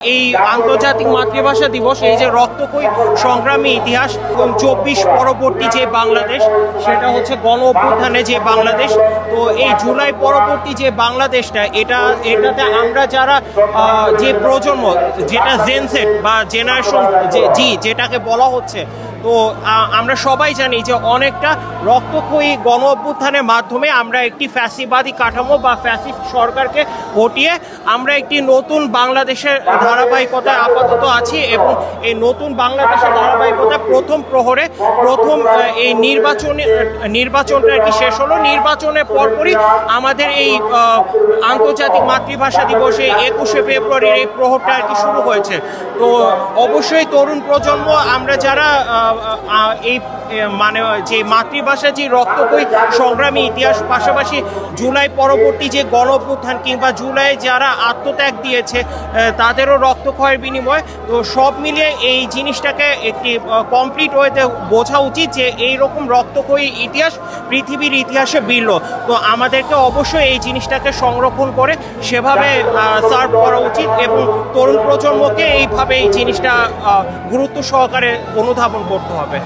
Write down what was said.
এই আন্তর্জাতিক মাতৃভাষা দিবস, এই যে রক্তক্ষয়ী সংগ্রামী ইতিহাস এবং 24 পরবর্তী যে বাংলাদেশ, সেটা হচ্ছে গণ অভ্যুত্থানে যে বাংলাদেশ। তো এই জুলাই পরবর্তী যে বাংলাদেশটা, এটাতে আমরা যারা যে প্রজন্ম, যেটা জেনসেট বা জেনারেশন যেটাকে বলা হচ্ছে, তো আমরা সবাই জানি যে অনেকটা রক্তক্ষয়ী গণ অভ্যুত্থানের মাধ্যমে আমরা একটি ফ্যাসিবাদী কাঠামো বা ফ্যাসিস্ট সরকারকে হটিয়ে আমরা একটি নতুন বাংলাদেশের ধারাবাহিকতায় আপাতত আছি। এবং এই নতুন বাংলাদেশের ধারাবাহিকতায় প্রথম প্রহরে প্রথম এই নির্বাচনটা আর কি শেষ হলো। নির্বাচনের পরপরই আমাদের এই আন্তর্জাতিক মাতৃভাষা দিবসে 21শে ফেব্রুয়ারির এই প্রহরটা আর কি শুরু হয়েছে। তো অবশ্যই তরুণ প্রজন্ম, আমরা যারা এই মানে যে মাতৃভাষা যে রক্তক্ষয়ী সংগ্রামী ইতিহাস, পাশাপাশি জুলাই পরবর্তী যে গণ অভ্যুত্থান কিংবা জুলাই যারা আত্মত্যাগ দিয়েছে তাদেরও রক্তক্ষয়ের বিনিময়, তো সব মিলিয়ে এই জিনিসটাকে একটি কমপ্লিট ওয়েতে বোঝা উচিত যে এইরকম রক্তক্ষয়ী ইতিহাস পৃথিবীর ইতিহাসে বিরল। তো আমাদেরকে অবশ্যই এই জিনিসটাকে সংরক্ষণ করে সেভাবে সার্ভ করা উচিত এবং তরুণ প্রজন্মকে এইভাবে এই জিনিসটা গুরুত্ব সহকারে অনুধাবন করতে হবে।